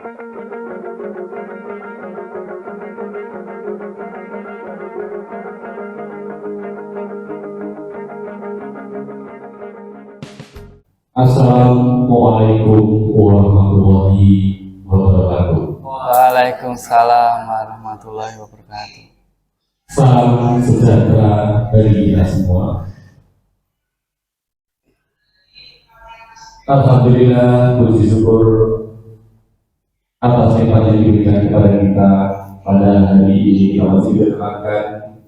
Assalamualaikum warahmatullahi wabarakatuh. Waalaikumsalam warahmatullahi wabarakatuh. Salam sejahtera bagi kita semua. Alhamdulillah, puji syukur atas nikmat yang diberikan kepada kita pada hari ini. Kita masih berkenan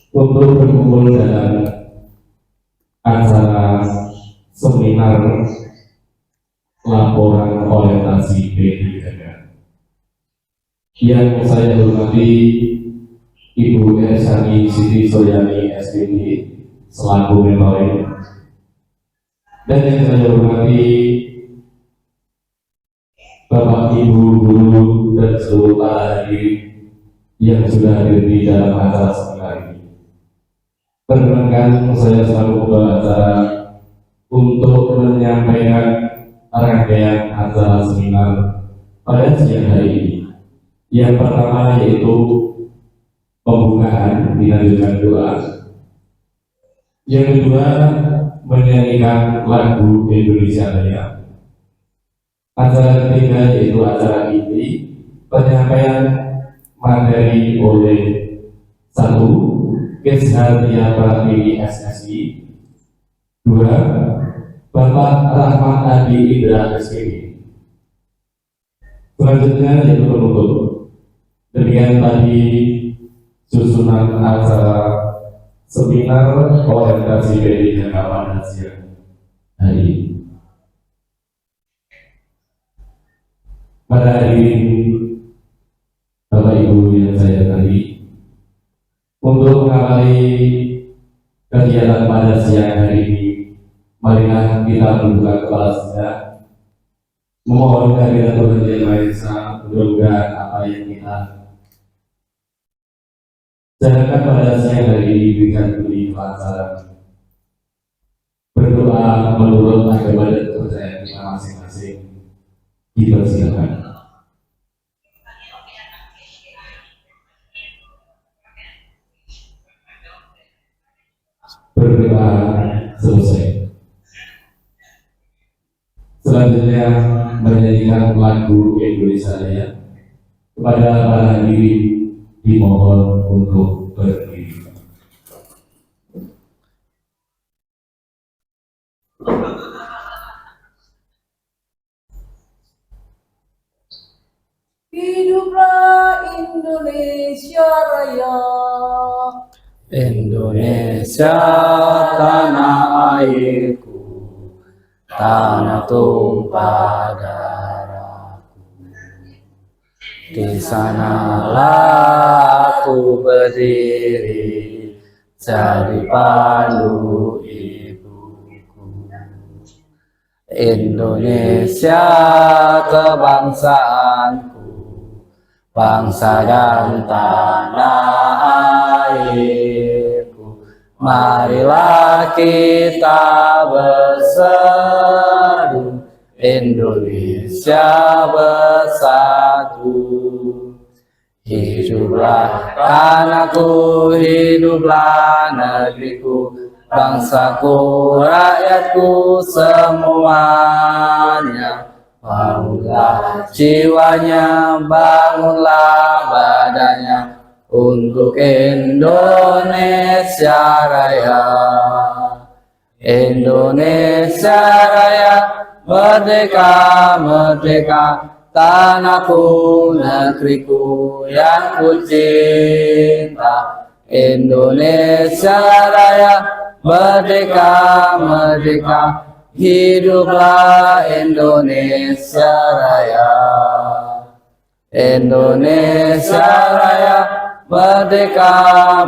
untuk berkumpul dalam acara seminar laporan orientasi P3 yang saya hormati Ibu Ersani Siti Suryani SPD selaku mentoring, dan yang saya hormati Bapak Ibu guru dan seluruh para hadirin yang sudah hadir di dalam acara seminar ini. Perkenankan saya selaku pembawa acara untuk menyampaikan rangkaian acara seminar pada siang hari ini. Yang pertama yaitu pembukaan dilanjutkan doa. Yang kedua menyanyikan lagu Indonesia Raya. Acara ketiga yaitu acara inti penyampaian materi oleh satu Kesharia Pratiwi SSI, 2 Bapak Rahmat Adi Indra SPD. Selanjutnya yaitu penutup. Demikian tadi susunan acara seminar orientasi P3 pada siang hari ini. Pada hari ini, Bapak Ibu yang saya hormati, untuk mengawali kegiatan pada siang hari ini, marilah kita membuka kepala sejenak, memohon kehadiran Tuhan Yang Maha Esa. Mudah-mudahan apa yang kita jalankan pada siang hari ini diberikan beri kelancaran. Berdoa menurut agama dan kepercayaan kita masing-masing. Dipersilakan. Berdoa selesai. Selanjutnya menyanyikan lagu Indonesia Raya. Kepada para hadirin dimohon untuk berdiri. Hiduplah Indonesia Raya. Indonesia tanah airku, tanah tumpah darahku. Di sanalah aku berdiri, jadi pandu ibuku. Indonesia kebangsaanku, bangsa dan tanah airku. Marilah kita berseru, Indonesia bersatu. Hiduplah tanahku, hiduplah negeriku, bangsaku, rakyatku semuanya. Bangunlah jiwanya, bangunlah badannya, untuk Indonesia Raya. Indonesia Raya, merdeka, merdeka, tanahku, negeriku yang ku cinta. Indonesia Raya, merdeka, merdeka, hiduplah Indonesia Raya. Indonesia Raya, merdeka,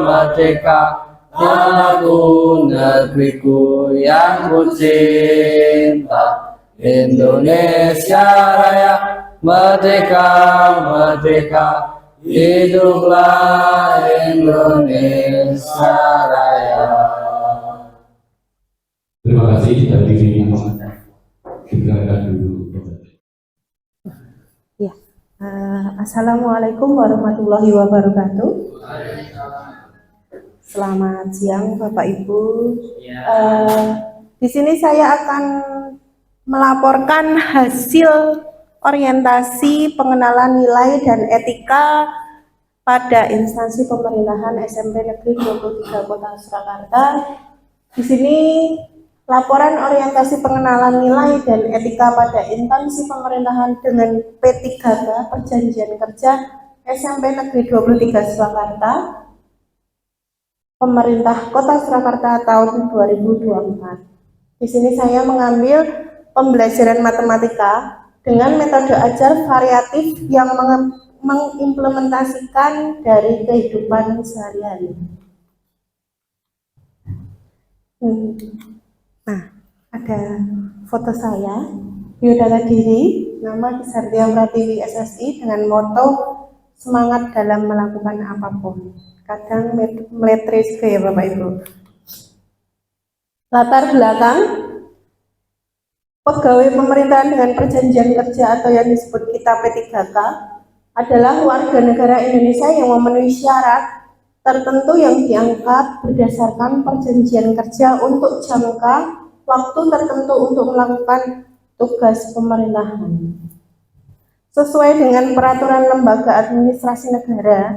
merdeka, tanahku, negeriku yang ku cinta. Indonesia Raya, merdeka, merdeka, hiduplah Indonesia Raya. Terima kasih dari diri. Silakan dulu. Ya, Assalamualaikum warahmatullahi wabarakatuh. Selamat siang Bapak Ibu. Di sini saya akan melaporkan hasil orientasi pengenalan nilai dan etika pada instansi pemerintahan SMP Negeri 23 Kota Surakarta. Di sini laporan orientasi pengenalan nilai dan etika pada instansi pemerintahan dengan P3K Perjanjian Kerja SMP Negeri 23 Surakarta, Pemerintah Kota Surakarta tahun 2024. Di sini saya mengambil pembelajaran matematika dengan metode ajar variatif yang mengimplementasikan dari kehidupan sehari-hari. Nah, ada foto saya, biodata diri, nama Kisartia Pratiwi SSI dengan moto semangat dalam melakukan apapun. Kadang meletres ya Bapak Ibu. Latar belakang pegawai pemerintahan dengan perjanjian kerja atau yang disebut kita P3K adalah warga negara Indonesia yang memenuhi syarat tertentu yang diangkat berdasarkan perjanjian kerja untuk jangka waktu tertentu untuk melakukan tugas pemerintahan. Sesuai dengan Peraturan Lembaga Administrasi Negara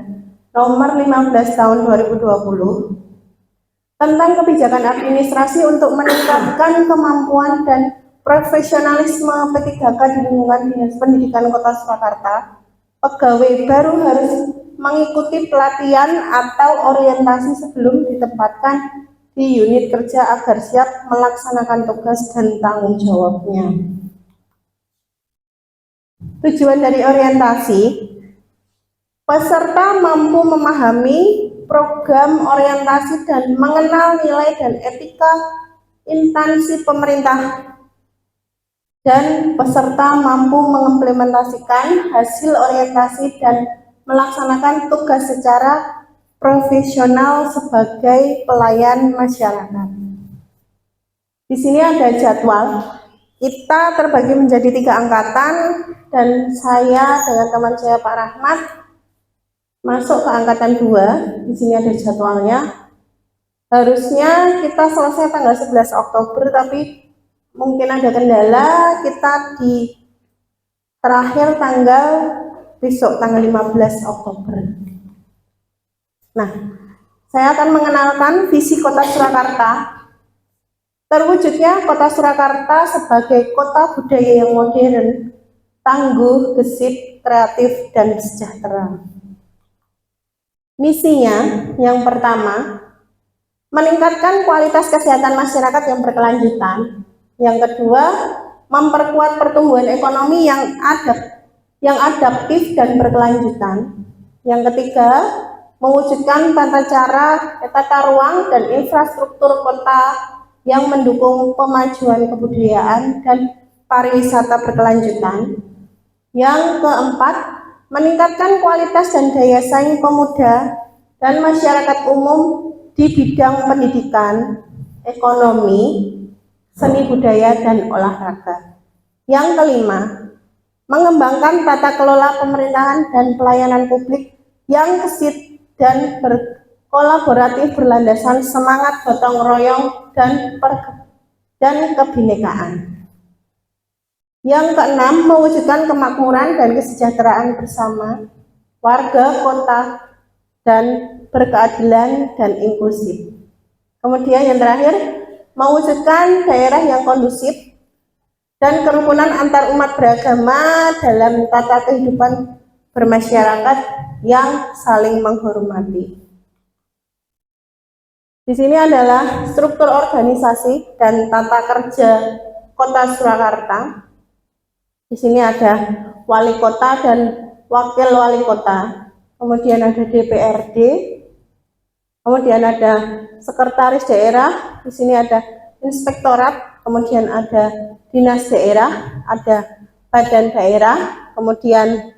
Nomor 15 Tahun 2020 tentang kebijakan administrasi untuk meningkatkan kemampuan dan profesionalisme P3K di lingkungan Dinas Pendidikan Kota Surakarta, pegawai baru harus mengikuti pelatihan atau orientasi sebelum ditempatkan di unit kerja agar siap melaksanakan tugas dan tanggung jawabnya. Tujuan dari orientasi, peserta mampu memahami program orientasi dan mengenal nilai dan etika instansi pemerintah, dan peserta mampu mengimplementasikan hasil orientasi dan melaksanakan tugas secara profesional sebagai pelayan masyarakat. Di sini ada jadwal. Kita terbagi menjadi 3 angkatan dan saya dengan teman saya Pak Rahmat masuk ke angkatan 2. Di sini ada jadwalnya. Harusnya kita selesai tanggal 11 Oktober, tapi mungkin ada kendala, kita di terakhir tanggal besok tanggal 15 Oktober. Nah, saya akan mengenalkan visi Kota Surakarta. Terwujudnya Kota Surakarta sebagai kota budaya yang modern, tangguh, gesit, kreatif, dan sejahtera. Misinya yang pertama, meningkatkan kualitas kesehatan masyarakat yang berkelanjutan. Yang kedua, memperkuat pertumbuhan ekonomi yang adaptif dan berkelanjutan. Yang ketiga, mewujudkan tata ruang dan infrastruktur kota yang mendukung pemajuan kebudayaan dan pariwisata berkelanjutan. Yang keempat, meningkatkan kualitas dan daya saing pemuda dan masyarakat umum di bidang pendidikan, ekonomi, seni budaya, dan olahraga. Yang kelima, mengembangkan tata kelola pemerintahan dan pelayanan publik yang gesit dan berkolaboratif berlandasan semangat gotong royong dan kebinekaan. Yang keenam, mewujudkan kemakmuran dan kesejahteraan bersama warga kota dan berkeadilan dan inklusif. Kemudian yang terakhir, mewujudkan daerah yang kondusif dan kerukunan antar umat beragama dalam tata kehidupan bermasyarakat yang saling menghormati. Di sini adalah struktur organisasi dan tata kerja Kota Surakarta. Di sini ada wali kota dan wakil wali kota. Kemudian ada DPRD. Kemudian ada sekretaris daerah. Di sini ada inspektorat. Kemudian ada dinas daerah, ada badan daerah, kemudian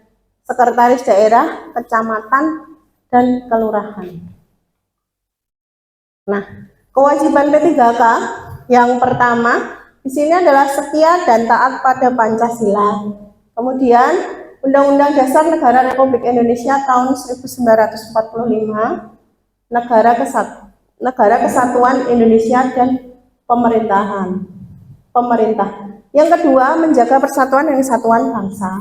sekretaris daerah, kecamatan, dan kelurahan. Nah, kewajiban P3K yang pertama di sini adalah setia dan taat pada Pancasila. Kemudian Undang-Undang Dasar Negara Republik Indonesia tahun 1945, Negara Kesatuan Indonesia dan pemerintah. Yang kedua, menjaga persatuan dan kesatuan bangsa.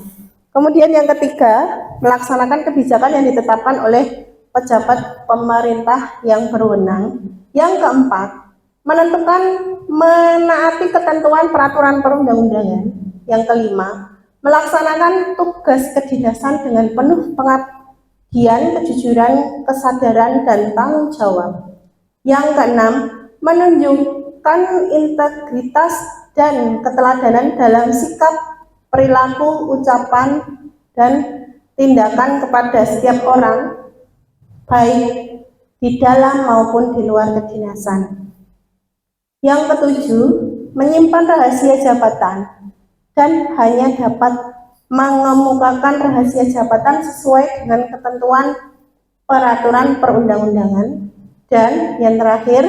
Kemudian yang ketiga, melaksanakan kebijakan yang ditetapkan oleh pejabat pemerintah yang berwenang. Yang keempat, menentukan menaati ketentuan peraturan perundang-undangan. Yang kelima, melaksanakan tugas kedinasan dengan penuh pengabdian, kejujuran, kesadaran, dan tanggung jawab. Yang keenam, menunjukkan integritas dan keteladanan dalam sikap, perilaku, ucapan, dan tindakan kepada setiap orang, baik di dalam maupun di luar kedinasan. Yang ketujuh, menyimpan rahasia jabatan dan hanya dapat mengemukakan rahasia jabatan sesuai dengan ketentuan peraturan perundang-undangan. Dan yang terakhir,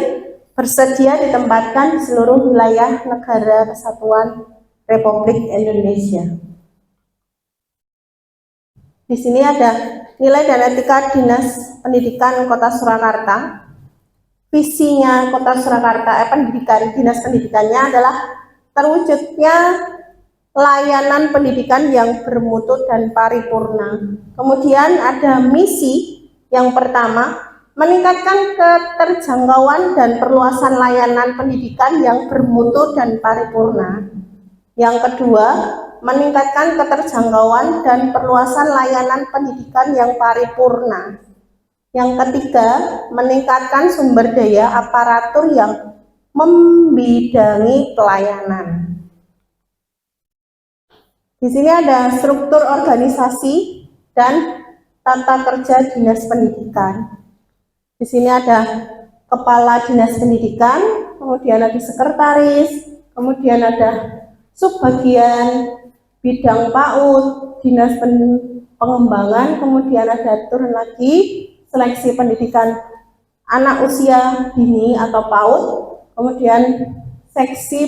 bersedia ditempatkan di seluruh wilayah Negara Kesatuan Republik Indonesia. Di sini ada nilai dan etika Dinas Pendidikan Kota Surakarta. Visinya Kota Surakarta, Dinas Pendidikannya adalah terwujudnya layanan pendidikan yang bermutu dan paripurna. Kemudian ada misi yang pertama, meningkatkan keterjangkauan dan perluasan layanan pendidikan yang bermutu dan paripurna. Yang kedua, meningkatkan keterjangkauan dan perluasan layanan pendidikan yang paripurna. Yang ketiga, meningkatkan sumber daya aparatur yang membidangi pelayanan. Di sini ada struktur organisasi dan tata kerja Dinas Pendidikan. Di sini ada Kepala Dinas Pendidikan, kemudian ada sekretaris, kemudian ada subbagian bidang PAUD, Dinas Pengembangan, kemudian ada turun lagi seleksi pendidikan anak usia dini atau PAUD, kemudian seksi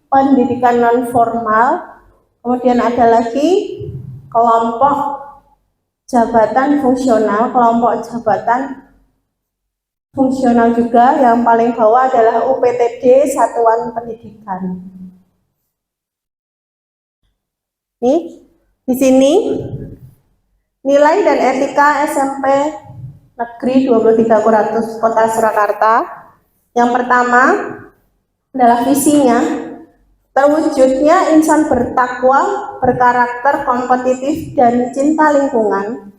pendidikan non formal, kemudian ada lagi kelompok jabatan fungsional, kelompok jabatan fungsional juga. Yang paling bawah adalah UPTD Satuan Pendidikan. Nih, di sini nilai dan etika SMP Negeri 23 Kota Surakarta. Yang pertama adalah visinya, terwujudnya insan bertakwa, berkarakter, kompetitif, dan cinta lingkungan.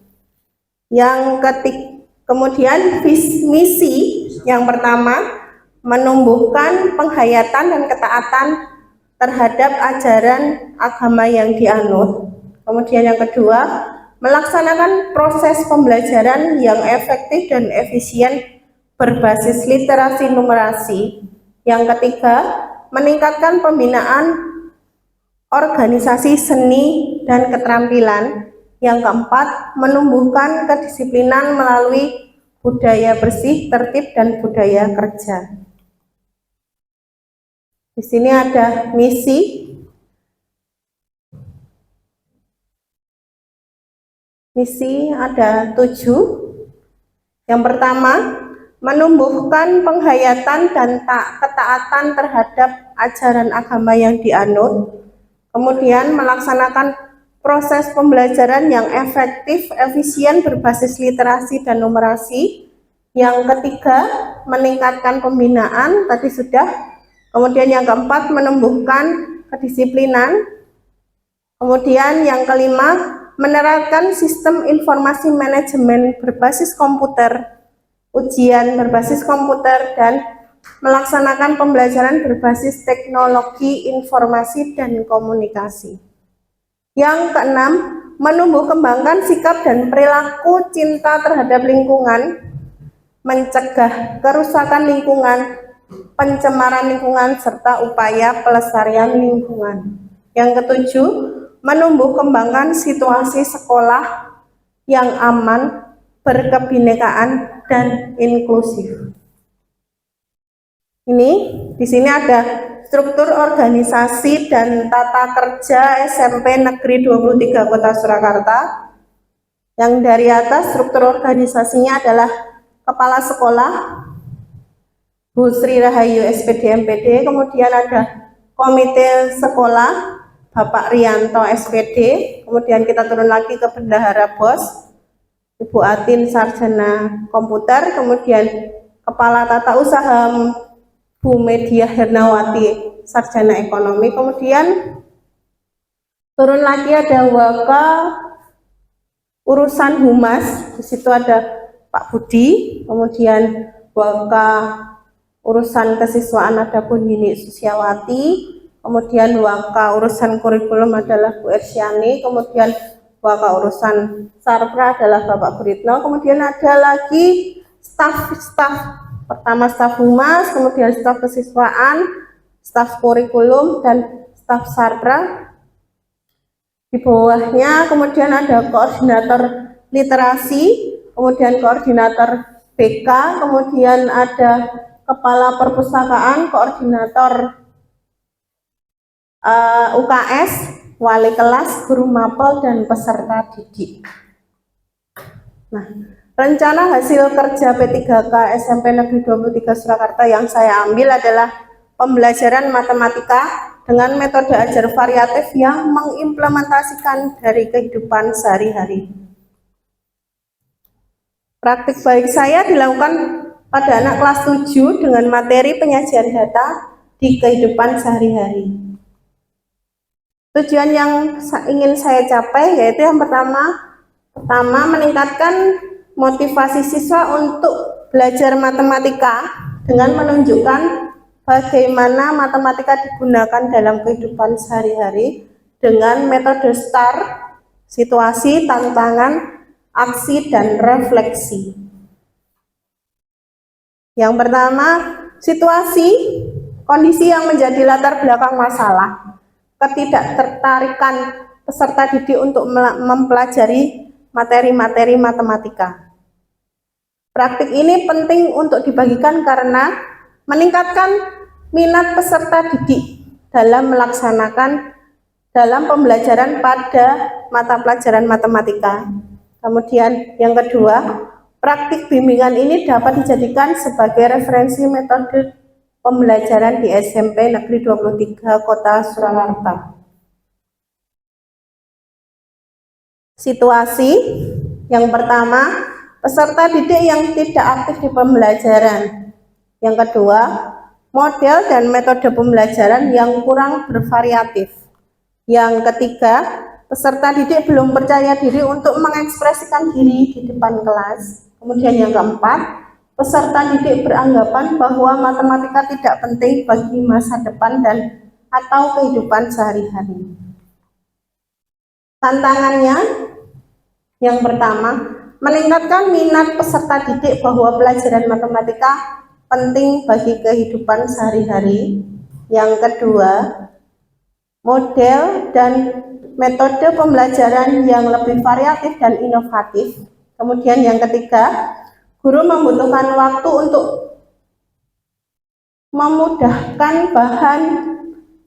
Kemudian misi yang pertama, menumbuhkan penghayatan dan ketaatan terhadap ajaran agama yang dianut. Kemudian yang kedua, melaksanakan proses pembelajaran yang efektif dan efisien berbasis literasi numerasi. Yang ketiga, meningkatkan pembinaan organisasi seni dan keterampilan. Yang keempat, menumbuhkan kedisiplinan melalui budaya bersih, tertib, dan budaya kerja. Di sini ada misi. Misi ada 7. Yang pertama, menumbuhkan penghayatan dan ketaatan terhadap ajaran agama yang dianut. Kemudian melaksanakan proses pembelajaran yang efektif, efisien, berbasis literasi dan numerasi. Yang ketiga, meningkatkan pembinaan, tadi sudah. Kemudian yang keempat, menumbuhkan kedisiplinan. Kemudian yang kelima, menerapkan sistem informasi manajemen berbasis komputer, ujian berbasis komputer, dan melaksanakan pembelajaran berbasis teknologi informasi dan komunikasi. Yang keenam, menumbuh kembangkan sikap dan perilaku cinta terhadap lingkungan, mencegah kerusakan lingkungan, pencemaran lingkungan, serta upaya pelestarian lingkungan. Yang ketujuh, menumbuh kembangkan situasi sekolah yang aman, berkebinekaan, dan inklusif. Di sini ada struktur organisasi dan tata kerja SMP Negeri 23 Kota Surakarta. Yang dari atas struktur organisasinya adalah Kepala Sekolah Bu Sri Rahayu SPD MPD, kemudian ada Komite Sekolah Bapak Rianto SPD, kemudian kita turun lagi ke Bendahara BOS Ibu Atin Sarjana Komputer, kemudian Kepala Tata Usaha Bu Media Hernawati Sarjana Ekonomi, kemudian turun lagi ada Waka Urusan Humas, di situ ada Pak Budi, kemudian Waka Urusan Kesiswaan ada Bu Nini Susiawati, kemudian Waka Urusan Kurikulum adalah Bu Ersyani, kemudian Waka Urusan Sarpra adalah Bapak Guritno, kemudian ada lagi staf pertama staf humas, kemudian staf kesiswaan, staf kurikulum, dan staf sarpra. Di bawahnya kemudian ada koordinator literasi, kemudian koordinator BK, kemudian ada kepala perpustakaan, koordinator UKS, wali kelas, guru mapel, dan peserta didik. Nah, rencana hasil kerja P3K SMP Negeri 23 Surakarta yang saya ambil adalah pembelajaran matematika dengan metode ajar variatif yang mengimplementasikan dari kehidupan sehari-hari. Praktik baik saya dilakukan pada anak kelas 7 dengan materi penyajian data di kehidupan sehari-hari. Tujuan yang ingin saya capai yaitu yang pertama meningkatkan motivasi siswa untuk belajar matematika dengan menunjukkan bagaimana matematika digunakan dalam kehidupan sehari-hari dengan metode STAR, situasi, tantangan, aksi, dan refleksi. Yang pertama, situasi, kondisi yang menjadi latar belakang masalah, ketidaktertarikan peserta didik untuk mempelajari materi-materi matematika. Praktik ini penting untuk dibagikan karena meningkatkan minat peserta didik dalam pembelajaran pada mata pelajaran matematika. Kemudian yang kedua, praktik bimbingan ini dapat dijadikan sebagai referensi metode pembelajaran di SMP Negeri 23 Kota Surakarta. Situasi yang pertama, peserta didik yang tidak aktif di pembelajaran. Yang kedua, model dan metode pembelajaran yang kurang bervariatif. Yang ketiga, peserta didik belum percaya diri untuk mengekspresikan diri di depan kelas. Kemudian yang keempat, peserta didik beranggapan bahwa matematika tidak penting bagi masa depan dan atau kehidupan sehari-hari. Tantangannya, yang pertama, meningkatkan minat peserta didik bahwa pelajaran matematika penting bagi kehidupan sehari-hari. Yang kedua, model dan metode pembelajaran yang lebih variatif dan inovatif. Kemudian yang ketiga, guru membutuhkan waktu untuk memudahkan bahan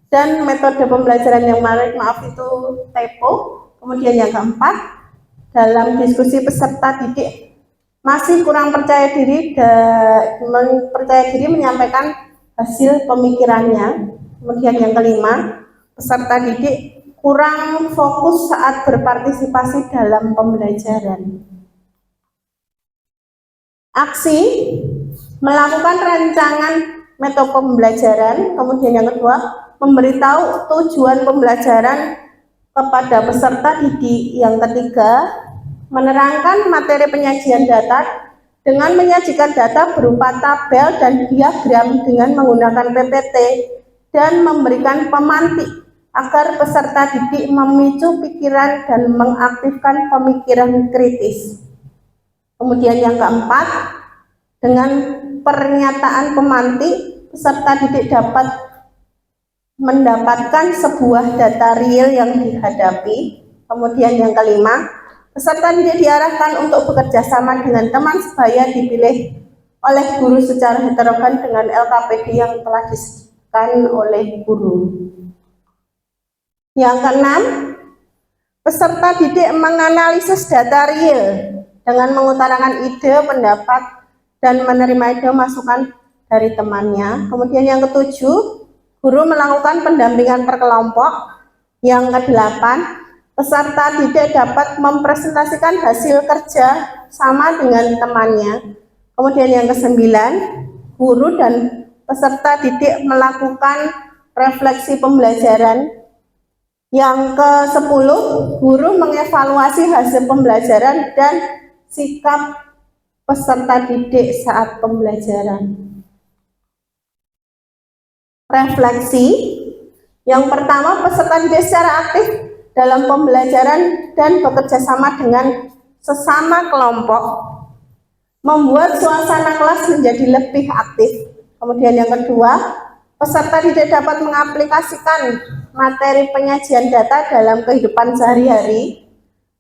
dan metode pembelajaran yang tempo. Kemudian yang keempat, dalam diskusi peserta didik masih kurang percaya diri menyampaikan hasil pemikirannya. Kemudian yang kelima, peserta didik kurang fokus saat berpartisipasi dalam pembelajaran. Aksi, melakukan rancangan metode pembelajaran. Kemudian yang kedua, memberitahu tujuan pembelajaran kepada peserta didik. Yang ketiga, menerangkan materi penyajian data dengan menyajikan data berupa tabel dan diagram dengan menggunakan PPT dan memberikan pemantik agar peserta didik memicu pikiran dan mengaktifkan pemikiran kritis. Kemudian yang keempat, dengan pernyataan pemantik, peserta didik dapat mendapatkan sebuah data real yang dihadapi. Kemudian yang kelima, peserta didik diarahkan untuk bekerja sama dengan teman sebaya dipilih oleh guru secara heterogen dengan LKPD yang telah oleh guru. Yang keenam, peserta didik menganalisis data real dengan mengutarakan ide, pendapat, dan menerima ide masukan dari temannya. Kemudian yang ketujuh, guru melakukan pendampingan per kelompok. Yang kedelapan, peserta didik dapat mempresentasikan hasil kerja sama dengan temannya. Kemudian yang kesembilan, guru dan peserta didik melakukan refleksi pembelajaran. Yang ke-10, guru mengevaluasi hasil pembelajaran dan sikap peserta didik saat pembelajaran. Refleksi. Yang pertama, peserta didik secara aktif dalam pembelajaran dan bekerja sama dengan sesama kelompok, membuat suasana kelas menjadi lebih aktif. Kemudian yang kedua, peserta didik dapat mengaplikasikan materi penyajian data dalam kehidupan sehari-hari.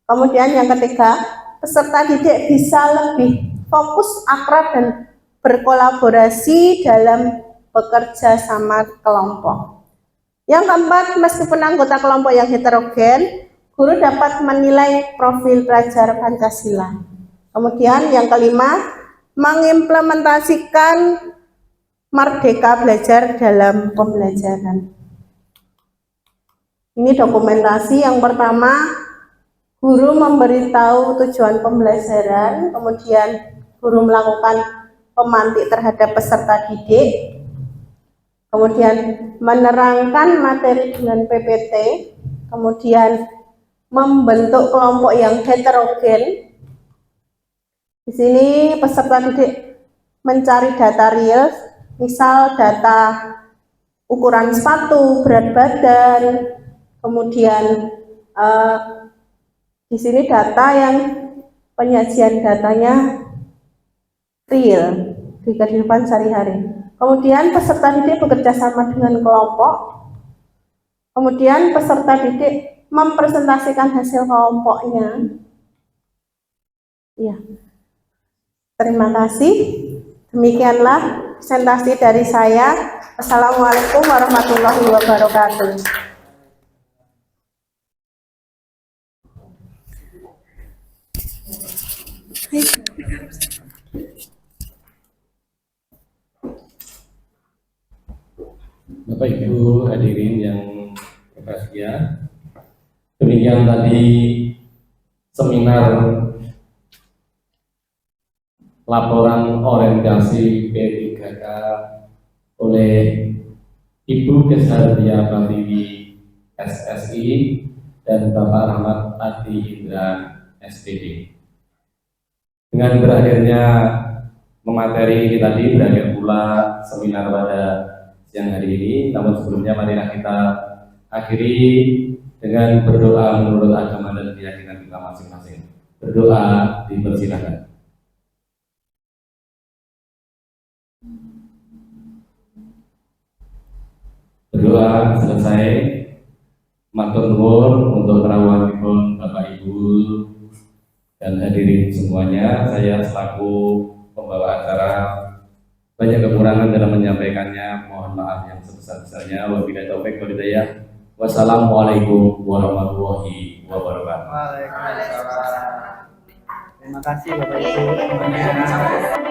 Kemudian yang ketiga, peserta didik bisa lebih fokus, akrab, dan berkolaborasi dalam bekerja sama kelompok. Yang keempat, meskipun anggota kelompok yang heterogen, guru dapat menilai profil pelajar Pancasila. Kemudian yang kelima, mengimplementasikan merdeka belajar dalam pembelajaran. Ini dokumentasi. Yang pertama, guru memberitahu tujuan pembelajaran, kemudian guru melakukan pemantik terhadap peserta didik, kemudian menerangkan materi dengan PPT, kemudian membentuk kelompok yang heterogen. Di sini peserta didik mencari data real, misal data ukuran sepatu, berat badan, kemudian di sini data yang penyajian datanya real di kehidupan sehari-hari. Kemudian peserta didik bekerja sama dengan kelompok. Kemudian peserta didik mempresentasikan hasil kelompoknya. Ya. Terima kasih. Demikianlah presentasi dari saya. Assalamualaikum warahmatullahi wabarakatuh. Bapak Ibu hadirin yang berbahagia, demikian tadi seminar laporan orientasi P3K oleh Ibu Kesatria Pratiwi SSI dan Bapak Rahmat Adi Indra SPD. Dengan berakhirnya pemateri ini tadi, berakhir pula seminar pada siang hari ini. Namun sebelumnya marilah kita akhiri dengan berdoa menurut agama dan keyakinan kita masing-masing. Berdoa dipersilakan. Berdoa selesai. Matur nuwun untuk rawuhanipun Bapak Ibu dan hadirin semuanya. Saya selaku pembawa acara banyak kekurangan dalam menyampaikannya, mohon maaf yang sebesar-besarnya. Wabillahi taufik wal hidayah. Wassalamualaikum warahmatullahi wabarakatuh. Waalaikumsalam. Terima kasih Bapak Ibu semuanya.